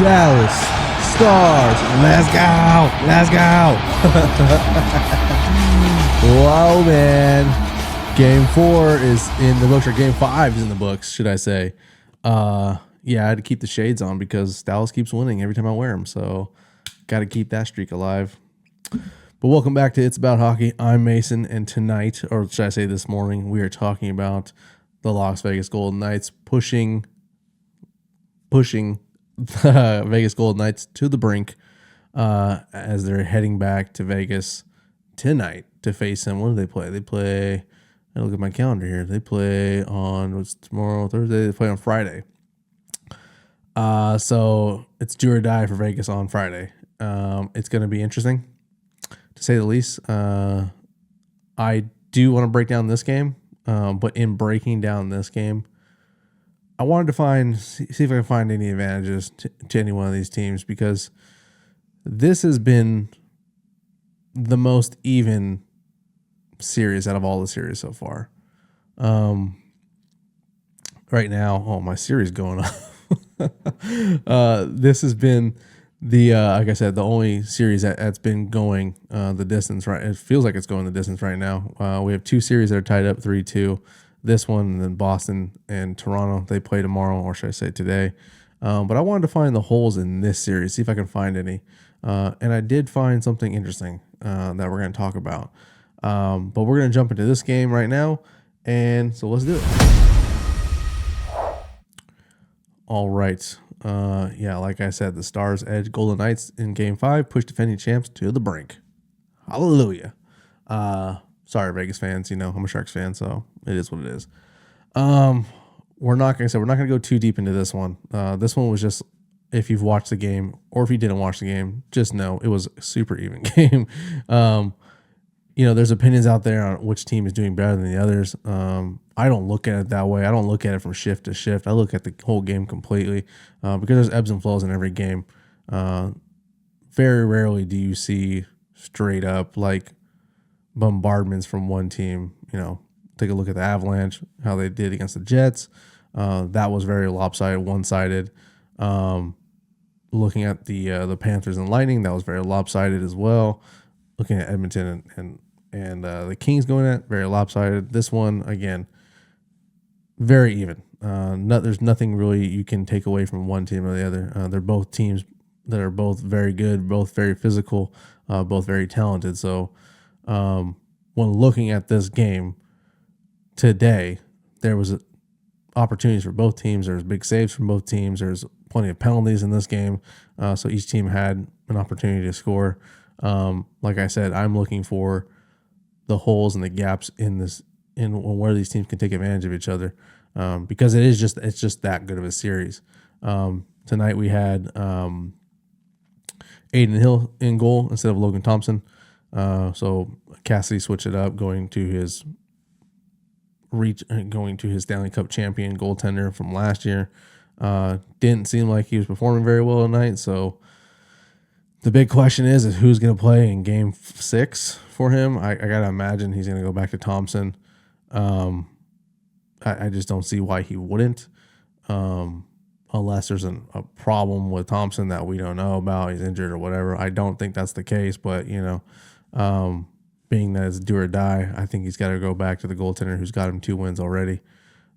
Dallas Stars. Let's go. Let's go. Whoa, man. Game 4 is in the books, or Game 5 is in the books, should I say. Yeah, I had to keep the shades on because Dallas keeps winning every time I wear them. So got to keep that streak alive. But welcome back to It's About Hockey. I'm Mason, and tonight, or should I say this morning, we are talking about the Las Vegas Golden Knights pushing the Vegas Golden Knights to the brink as they're heading back to Vegas tonight to face them. When do they play? They play, I look at my calendar here. They play on, what's tomorrow, Thursday? They play on Friday. So it's do or die for Vegas on Friday. It's going to be interesting, to say the least. I do want to break down this game, but in breaking down this game, I wanted to see if I can find any advantages to any one of these teams, because this has been the most even series out of all the series so far. Right now, my series going on. This has been the like I said, the only series that's been going the distance. Right, it feels like it's going the distance right now. We have two series that are tied up 3-2. This one, and then Boston and Toronto, they play tomorrow, or should I say today. But I wanted to find the holes in this series, see if I can find any. And I did find something interesting that we're going to talk about. But we're going to jump into this game right now, and so let's do it. All right. Yeah, like I said, the Stars edge Golden Knights in Game 5, push defending champs to the brink. Hallelujah. Sorry, Vegas fans. I'm a Sharks fan, so it is what it is. We're not going to go too deep into this one. This one was just, if you've watched the game or if you didn't watch the game, just know it was a super even game. There's opinions out there on which team is doing better than the others. I don't look at it that way. I don't look at it from shift to shift. I look at the whole game completely because there's ebbs and flows in every game. Very rarely do you see straight up like bombardments from one team. Take a look at the Avalanche, how they did against the Jets. That was very lopsided, one-sided. Looking at the Panthers and Lightning, that was very lopsided as well. Looking at Edmonton and the Kings going at, very lopsided. This one, again, very even. There's nothing really you can take away from one team or the other. They're both teams that are both very good, both very physical, both very talented. So when looking at this game today, there was opportunities for both teams. There's big saves from both teams. There's plenty of penalties in this game. So each team had an opportunity to score. Like I said, I'm looking for the holes and the gaps in where these teams can take advantage of each other, because it's just that good of a series. Tonight we had Adin Hill in goal instead of Logan Thompson. So Cassidy switched it up, going to his Stanley Cup champion goaltender from last year. Didn't seem like he was performing very well tonight. So the big question is who's going to play in Game 6 for him. I got to imagine he's going to go back to Thompson. I just don't see why he wouldn't, unless there's a problem with Thompson that we don't know about. He's injured or whatever. I don't think that's the case, but, being that it's do or die, I think he's got to go back to the goaltender who's got him 2 wins already.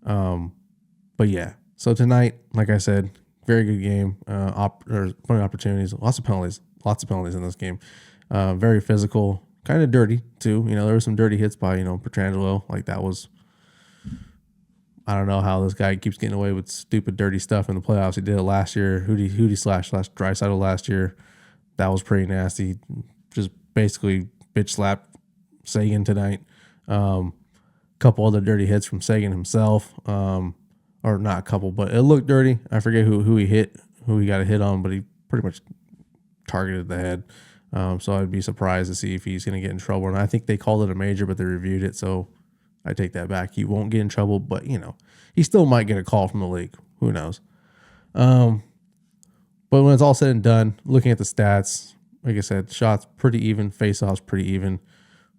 But yeah, so tonight, like I said, very good game. Plenty of opportunities, lots of penalties in this game. Very physical, kind of dirty too. There were some dirty hits by Pietrangelo. Like that was, I don't know how this guy keeps getting away with stupid dirty stuff in the playoffs. He did it last year. Hootie slash Draisaitl last year. That was pretty nasty. Just basically bitch slapped Seguin tonight. Couple other dirty hits from Seguin himself. Or not a couple, but it looked dirty. I forget who he got a hit on, but he pretty much targeted the head. So I'd be surprised to see if he's going to get in trouble. And I think they called it a major, but they reviewed it, so I take that back. He won't get in trouble, but he still might get a call from the league. Who knows? But when it's all said and done, looking at the stats, like I said, shots pretty even, face-offs pretty even,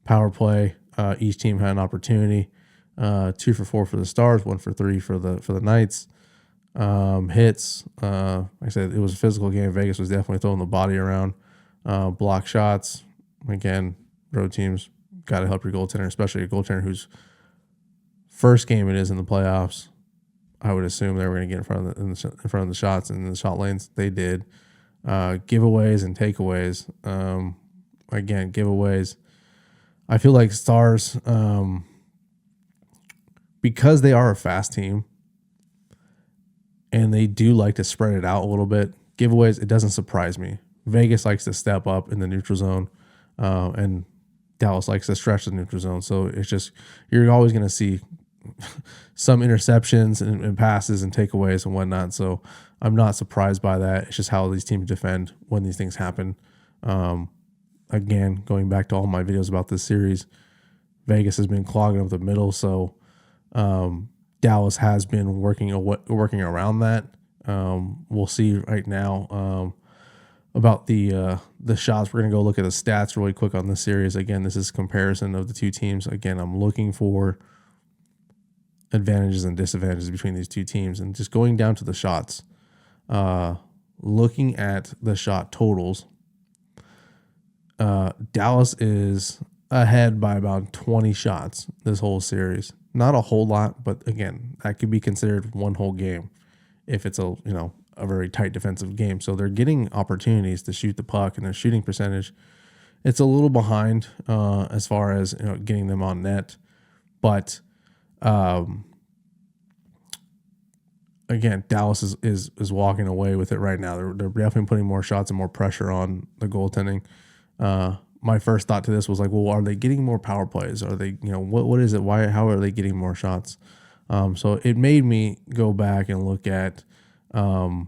power play. Each team had an opportunity. 2 for 4 for the Stars, 1 for 3 for the Knights. hits. Like I said, it was a physical game. Vegas was definitely throwing the body around. Block shots. Again, road teams got to help your goaltender, especially a goaltender whose first game it is in the playoffs. I would assume they were going to get in front of the shots and the shot lanes. They did. Giveaways and takeaways. Again, giveaways. I feel like Stars, because they are a fast team and they do like to spread it out a little bit, giveaways, it doesn't surprise me. Vegas likes to step up in the neutral zone, and Dallas likes to stretch the neutral zone. So it's just, you're always going to see some interceptions and passes and takeaways and whatnot. So I'm not surprised by that. It's just how these teams defend when these things happen. Again, going back to all my videos about this series, Vegas has been clogging up the middle. So Dallas has been working around that. We'll see right now about the shots. We're going to go look at the stats really quick on this series. Again, this is comparison of the two teams. Again, I'm looking for advantages and disadvantages between these two teams, and just going down to the shots, looking at the shot totals, Dallas is ahead by about 20 shots this whole series. Not a whole lot, but again, that could be considered one whole game if it's a very tight defensive game. So they're getting opportunities to shoot the puck, and their shooting percentage, it's a little behind as far as getting them on net, but again, Dallas is walking away with it right now. They're definitely putting more shots and more pressure on the goaltending. My first thought to this was like, well, are they getting more power plays? Are they, what is it? How are they getting more shots? So it made me go back and look at how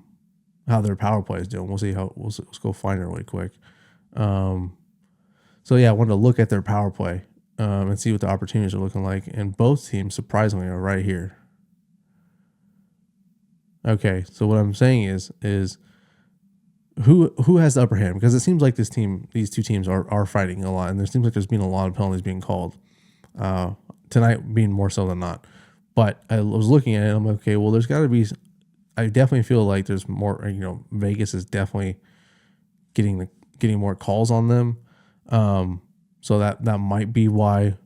their power play is doing. We'll see let's go find it really quick. So yeah, I wanted to look at their power play and see what the opportunities are looking like. And both teams, surprisingly, are right here. Okay, so what I'm saying is who has the upper hand? Because it seems like these two teams are fighting a lot, and there seems like there's been a lot of penalties being called tonight, being more so than not. But I was looking at it, and I'm like, okay, well, there's got to be. I definitely feel like there's more. Vegas is definitely getting more calls on them. So that might be why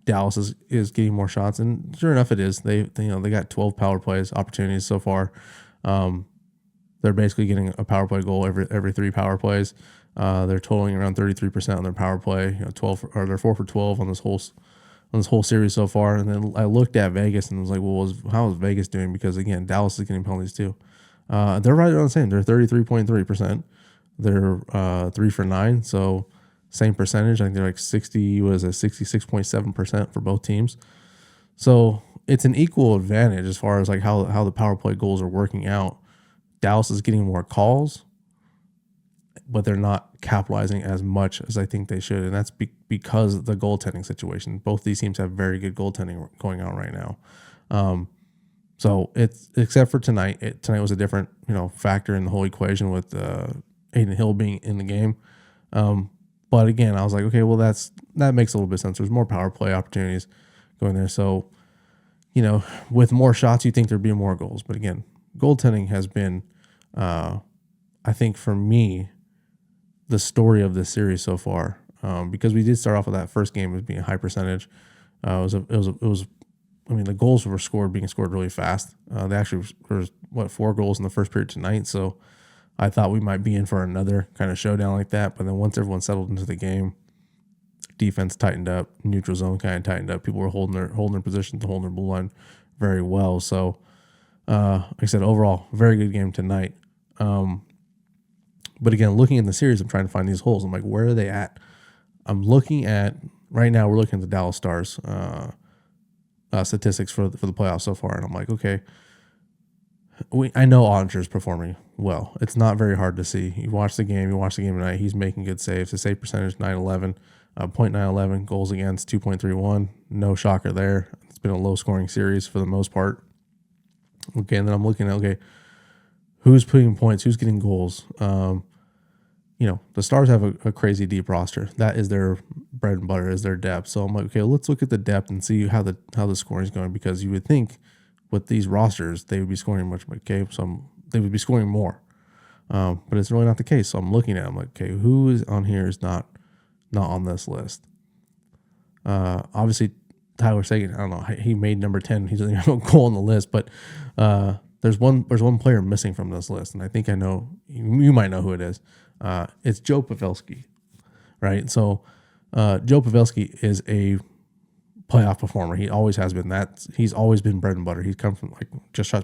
Dallas is getting more shots, and sure enough, it is. They got 12 power plays opportunities so far. They're basically getting a power play goal every 3 power plays. They're totaling around 33% on their power play. 12 or they're 4 for 12 on this whole series so far. And then I looked at Vegas and was like, well, how is Vegas doing? Because again, Dallas is getting penalties too. They're right around the same. They're 33.3%. They're 3 for 9, so same percentage. I think they're like 66.7% for both teams. So it's an equal advantage as far as like how the power play goals are working out. Dallas is getting more calls, but they're not capitalizing as much as I think they should, and that's because of the goaltending situation. Both these teams have very good goaltending going on right now. So it's except for tonight. Tonight was a different factor in the whole equation with Adin Hill being in the game. But again, I was like, okay, well that makes a little bit of sense. There's more power play opportunities going there, so with more shots, you think there'd be more goals. But again, goaltending has been, I think for me, the story of this series so far, because we did start off with that first game as being a high percentage. I mean, the goals were being scored really fast. They actually there was 4 goals in the first period tonight. So I thought we might be in for another kind of showdown like that. But then once everyone settled into the game, defense tightened up, neutral zone kind of tightened up. People were holding their positions, holding their blue line very well. So like I said, overall, very good game tonight. But again, looking in the series, I'm trying to find these holes. I'm like, where are they at? I'm looking at right now. We're looking at the Dallas Stars statistics for the playoffs so far, and I'm like, okay, I know Ottinger is performing well. It's not very hard to see. You watch the game tonight. He's making good saves. His save percentage 911, .911, goals against 2.31. No shocker there. It's been a low scoring series for the most part. Okay, and then I'm looking at who's putting points, who's getting goals. The Stars have a crazy deep roster. That is their bread and butter, is their depth. So I'm like, okay, let's look at the depth and see how the scoring is going, because you would think with these rosters, they would be scoring much. Okay, they would be scoring more, but it's really not the case. So I'm looking at them like, okay, who is on here is not on this list. Obviously, Tyler Seguin, I don't know, he made number 10. He doesn't have a goal on the list, but there's one player missing from this list, and I think I know, you might know who it is. It's Joe Pavelski, right? So Joe Pavelski is a playoff performer. He always has been. He's always been bread and butter. He's come from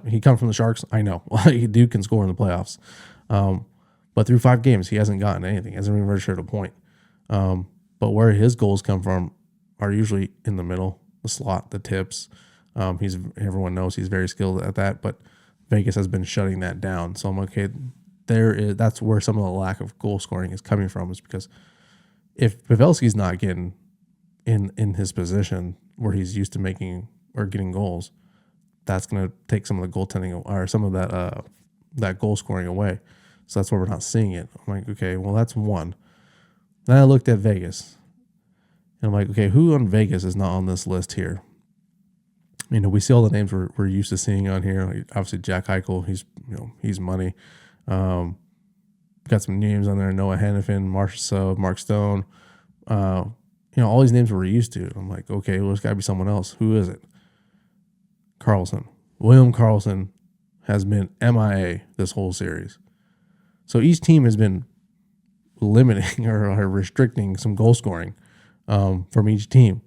he comes from the Sharks. I know, dude can score in the playoffs, but through 5 games he hasn't gotten anything. He hasn't even registered a point. But where his goals come from are usually in the middle, the slot, the tips. Everyone knows he's very skilled at that, but Vegas has been shutting that down. So I'm okay. That's where some of the lack of goal scoring is coming from, is because if Pavelski's not getting in his position where he's used to making or getting goals, that's going to take some of the goaltending or some of that goal scoring away. So that's why we're not seeing it. I'm like, okay, well, that's one. Then I looked at Vegas. And I'm like, okay, who on Vegas is not on this list here? You know, we see all the names we're used to seeing on here. Like, obviously, Jack Eichel, he's money. Got some names on there: Noah Hannafin, Marcia Sub, Mark Stone. All these names we're used to. I'm like, okay, well, there's got to be someone else. Who is it? Karlsson. William Karlsson has been MIA this whole series. So each team has been limiting or restricting some goal scoring from each team,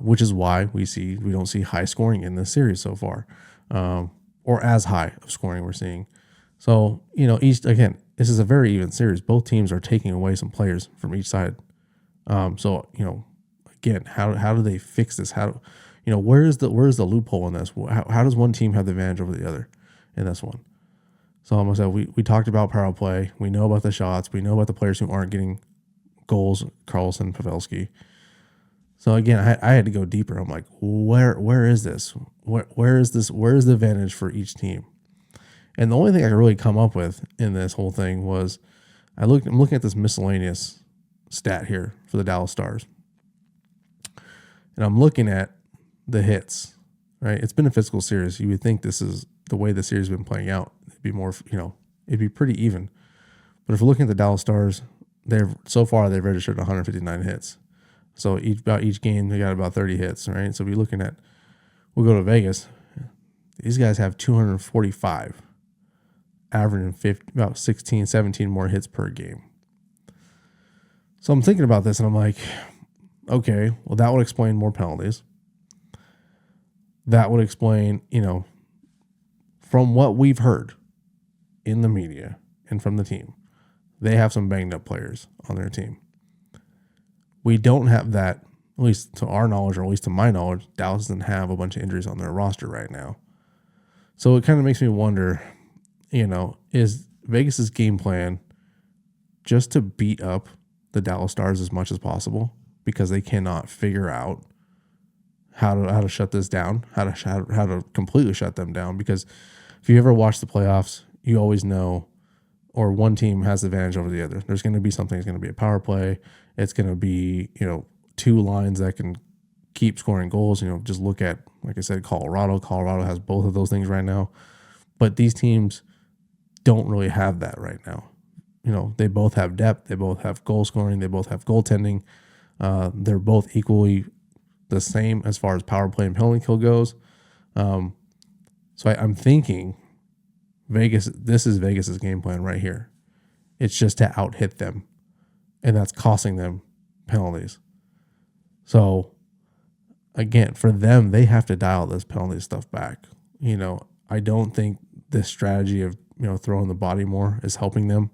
which is why we don't see high scoring in this series so far, or as high of scoring we're seeing. So, this is a very even series. Both teams are taking away some players from each side. So, again, how do they fix this? Where's the loophole in this? How does one team have the advantage over the other in this one? So I'm gonna say we talked about power play. We know about the shots. We know about the players who aren't getting goals, Karlsson, Pavelski. So again, I had to go deeper. I'm like, where is this? Where is this? Where is the advantage for each team? And the only thing I could really come up with in this whole thing was I'm looking at this miscellaneous stat here for the Dallas Stars. And I'm looking at the hits, right? It's been a physical series. You would think this is the way the series has been playing out. It'd be more, it'd be pretty even. But if we're looking at the Dallas Stars, they've registered 159 hits. So each game, they got about 30 hits, right? So we'll go to Vegas. These guys have 245, averaging about 16, 17 more hits per game. So I'm thinking about this, and I'm like, okay, well, that would explain more penalties. That would explain, from what we've heard in the media and from the team, they have some banged up players on their team. We don't have that, at least to our knowledge, or at least to my knowledge. Dallas doesn't have a bunch of injuries on their roster right now. So it kind of makes me wonder, is Vegas's game plan just to beat up the Dallas Stars as much as possible because they cannot figure out how to shut this down, how to completely shut them down? Because if you ever watch the playoffs, you always know, or one team has the advantage over the other. There's going to be something. It's going to be a power play. It's going to be, two lines that can keep scoring goals. Just look at, like I said, Colorado. Colorado has both of those things right now. But these teams don't really have that right now. They both have depth. They both have goal scoring. They both have goaltending. They're both equally the same as far as power play and penalty kill goes. So I'm thinking this is Vegas's game plan right here. It's just to out-hit them, and that's costing them penalties. So, again, for them, they have to dial this penalty stuff back. I don't think this strategy of, throwing the body more is helping them.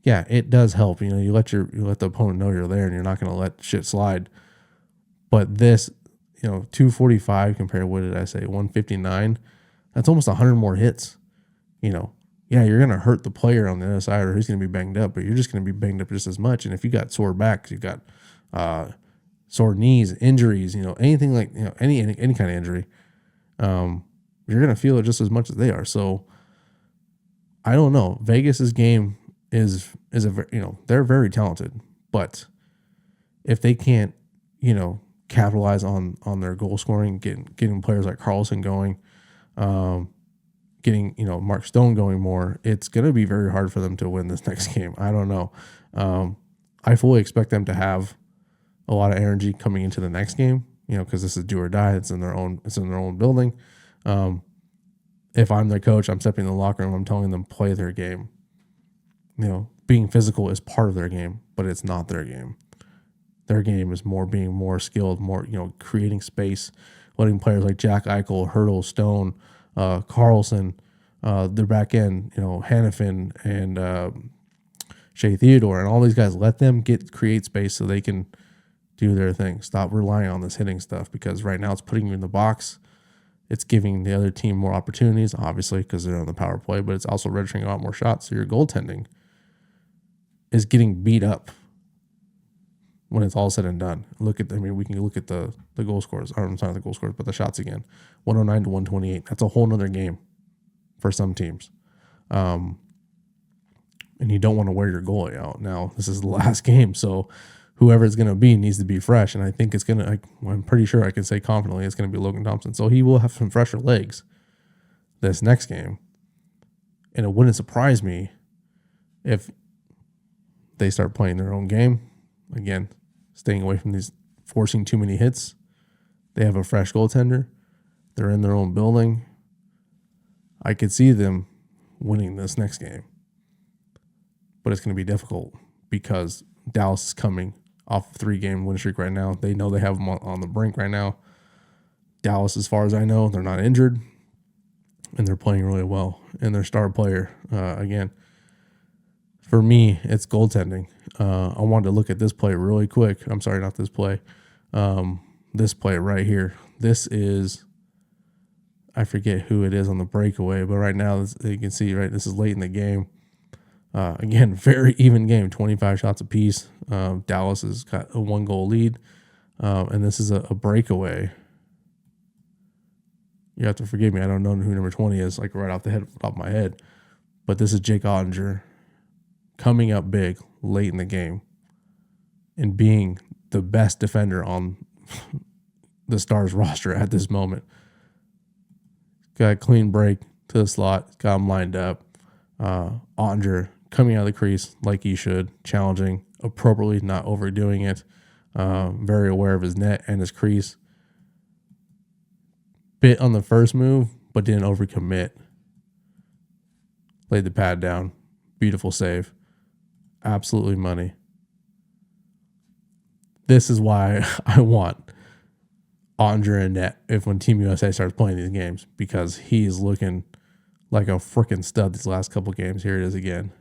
Yeah, it does help. You let the opponent know you're there and you're not going to let shit slide. But this, 245 compared to, what did I say, 159, that's almost 100 more hits. Yeah, you're going to hurt the player on the other side, or he's going to be banged up, but you're just going to be banged up just as much. And if you got sore backs, you've got sore knees, injuries, anything like, any kind of injury, you're going to feel it just as much as they are. So I don't know. Vegas's game is they're very talented, but if they can't, capitalize on their goal scoring, getting players like Karlsson going, getting, Mark Stone going more, it's going to be very hard for them to win this next game. I don't know. I fully expect them to have a lot of energy coming into the next game, because this is do or die. It's in their own building. If I'm their coach, I'm stepping in the locker room. I'm telling them play their game. Being physical is part of their game, but it's not their game. Their game is being more skilled, more, creating space, letting players like Jack Eichel, Hurdle, Stone, Carlson, their back end, Hannafin and Shea Theodore and all these guys, let them create space so they can do their thing. Stop relying on this hitting stuff, because right now it's putting you in the box. It's giving the other team more opportunities, obviously, because they're on the power play, but it's also registering a lot more shots. So your goaltending is getting beat up when it's all said and done. We can look at the goal scores. I'm sorry, the goal scores, but the shots again. 109 to 128. That's a whole nother game for some teams. And you don't want to wear your goalie out. Now, this is the last game, so whoever it's going to be needs to be fresh. And I think I'm pretty sure I can say confidently it's going to be Logan Thompson. So he will have some fresher legs this next game. And it wouldn't surprise me if they start playing their own game. Again, staying away from these forcing too many hits. They have a fresh goaltender. They're in their own building. I could see them winning this next game. But it's going to be difficult because Dallas is coming off a 3-game win streak right now. They know they have them on the brink right now. Dallas, as far as I know, they're not injured, and they're playing really well. And their star player, again, for me, it's goaltending. I wanted to look at this play really quick. I'm sorry, not this play. This play right here. This is, I forget who it is on the breakaway, but right now you can see, right, this is late in the game. Again, very even game, 25 shots apiece. Dallas has got a 1-goal lead, and this is a breakaway. You have to forgive me. I don't know who number 20 is, like right off the top of my head. But this is Jake Ottinger coming up big late in the game and being the best defender on the Stars roster at this moment. Got a clean break to the slot, got him lined up. Ottinger coming out of the crease like he should, challenging appropriately, not overdoing it. Very aware of his net and his crease. Bit on the first move, but didn't overcommit. Laid the pad down. Beautiful save. Absolutely money. This is why I want Ottinger in net when Team USA starts playing these games, because he is looking like a freaking stud these last couple games. Here it is again.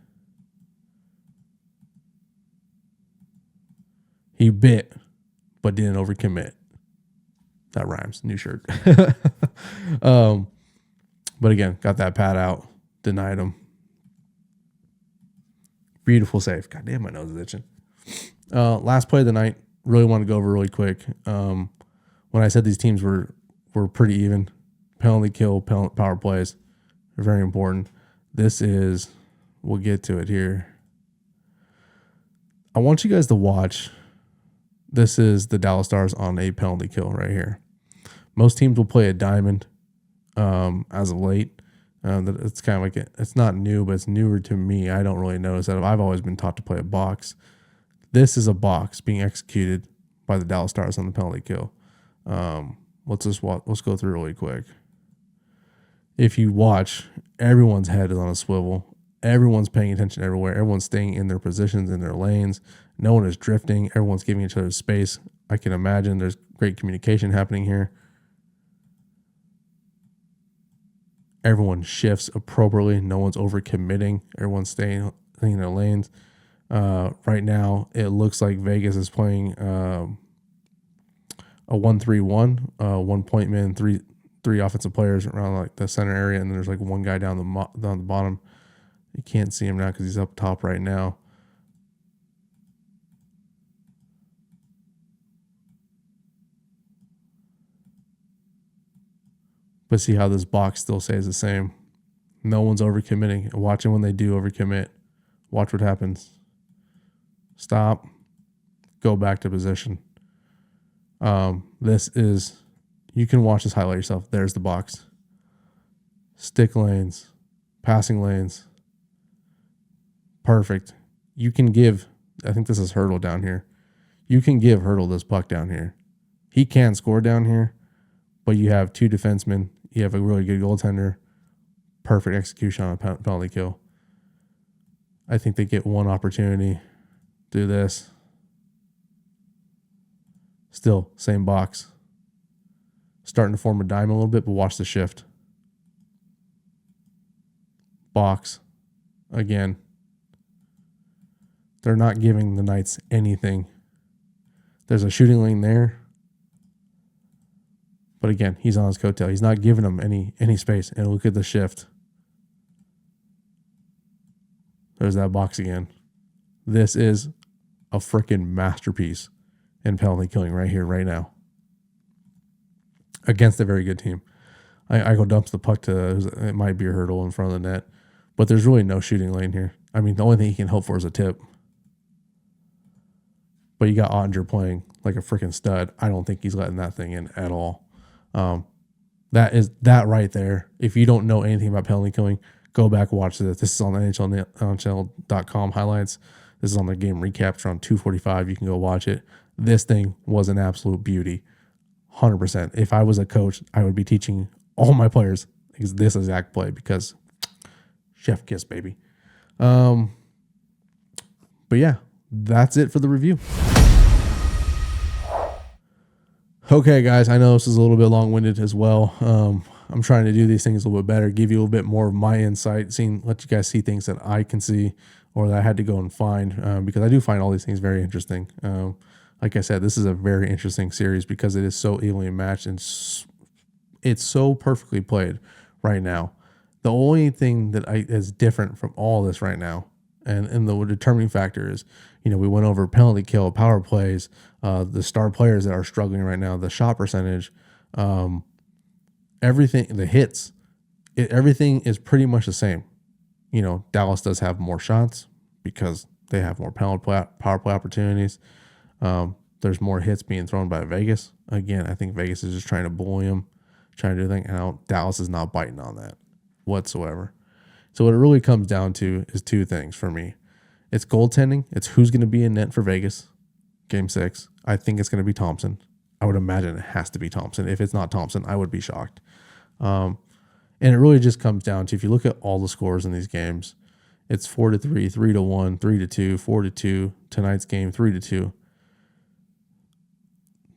He bit, but didn't overcommit. That rhymes. New shirt. But again, got that pad out. Denied him. Beautiful save. God damn, my nose is itching. Last play of the night. Really want to go over really quick. When I said these teams were pretty even, penalty kill, power plays are very important. We'll get to it here. I want you guys to watch. This is the Dallas Stars on a penalty kill right here. Most teams will play a diamond as of late. It's kind of like it's not new, but it's newer to me. I don't really notice that. I've always been taught to play a box. This is a box being executed by the Dallas Stars on the penalty kill. Let's go through really quick. If you watch, everyone's head is on a swivel. Everyone's paying attention everywhere. Everyone's staying in their positions, in their lanes. No one is drifting. Everyone's giving each other space. I can imagine there's great communication happening here. Everyone shifts appropriately. No one's overcommitting. Everyone's staying in their lanes. Right now, it looks like Vegas is playing a 1-3-1, 1 point man, three offensive players around like the center area, and there's like one guy down the bottom. You can't see him now because he's up top right now. But see how this box still stays the same. No one's overcommitting. Watching when they do overcommit. Watch what happens. Stop. Go back to position. You can watch this highlight yourself. There's the box. stick lanes, passing lanes. Perfect. You can give, I think this is Hurdle down here. You can give Hurdle this puck down here. He can score down here, but you have 2 defensemen. You have a really good goaltender. Perfect execution on a penalty kill. I think they get one opportunity. Do this. Still, same box. Starting to form a diamond a little bit, but watch the shift. Box. Again. They're not giving the Knights anything. There's a shooting lane there. But again, he's on his coattail. He's not giving them any space. And look at the shift. There's that box again. This is a freaking masterpiece in penalty killing right here, right now. Against a very good team. I go dumps the puck to, it might be a Hurdle in front of the net. But there's really no shooting lane here. I mean, the only thing he can hope for is a tip. But you got Ottinger playing like a freaking stud. I don't think he's letting that thing in at all. That right there. If you don't know anything about penalty killing, go back and watch this. This is on the NHL.com highlights. This is on the game recaps around 2:45. You can go watch it. This thing was an absolute beauty. 100%. If I was a coach, I would be teaching all my players this exact play because chef kiss, baby. But yeah, that's it for the review. Okay, guys, I know this is a little bit long-winded as well. I'm trying to do these things a little bit better, give you a little bit more of my insight, let you guys see things that I can see or that I had to go and find because I do find all these things very interesting. Like I said, this is a very interesting series because it is so evenly matched and it's so perfectly played right now. The only thing that is different from all this right now, and the determining factor is, we went over penalty kill, power plays, the star players that are struggling right now, the shot percentage, everything, the hits, everything is pretty much the same. Dallas does have more shots because they have more power play opportunities. There's more hits being thrown by Vegas. Again, I think Vegas is just trying to bully them, trying to do things. And Dallas is not biting on that whatsoever. So what it really comes down to is 2 things for me. It's goaltending. It's who's going to be in net for Vegas. Game 6. I think it's going to be Thompson. I would imagine it has to be Thompson. If it's not Thompson, I would be shocked. And it really just comes down to, if you look at all the scores in these games, it's 4-3, 3-1, 3-2, 4-2. Tonight's game, 3-2.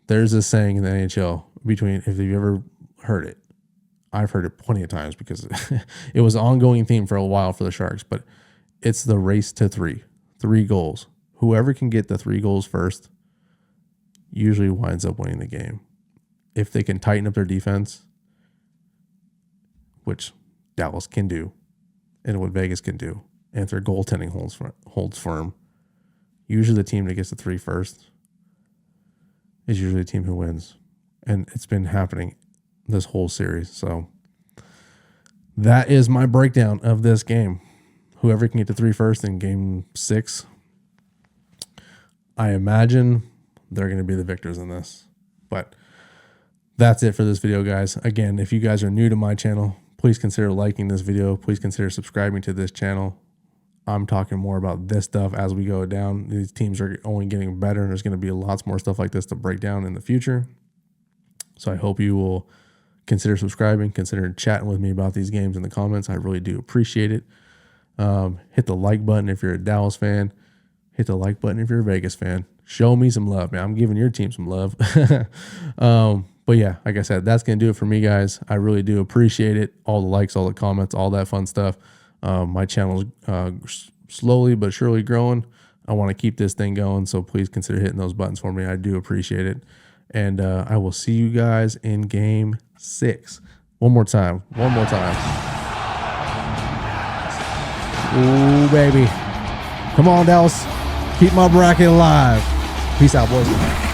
There's this saying in the NHL if you've ever heard it, I've heard it plenty of times because it was an ongoing theme for a while for the Sharks, but it's the race to 3 goals. Whoever can get the 3 goals first usually winds up winning the game. If they can tighten up their defense, which Dallas can do, and what Vegas can do, and if their goaltending holds firm, usually the team that gets the 3 first is usually the team who wins. And it's been happening this whole series. So that is my breakdown of this game. Whoever can get the 3 first in game 6, I imagine they're going to be the victors in this. But that's it for this video, guys. Again, if you guys are new to my channel, please consider liking this video. Please consider subscribing to this channel. I'm talking more about this stuff as we go down. These teams are only getting better, and there's going to be lots more stuff like this to break down in the future. So I hope you will consider subscribing, consider chatting with me about these games in the comments. I really do appreciate it. Hit the like button if you're a Dallas fan. Hit the like button if you're a Vegas fan. Show me some love, man. I'm giving your team some love. But yeah, like I said, that's going to do it for me, guys. I really do appreciate it. All the likes, all the comments, all that fun stuff. My channel is slowly but surely growing. I want to keep this thing going, so please consider hitting those buttons for me. I do appreciate it. And I will see you guys in game 6. One more time. Ooh, baby. Come on, Dallas. Keep my bracket alive. Peace out, boys.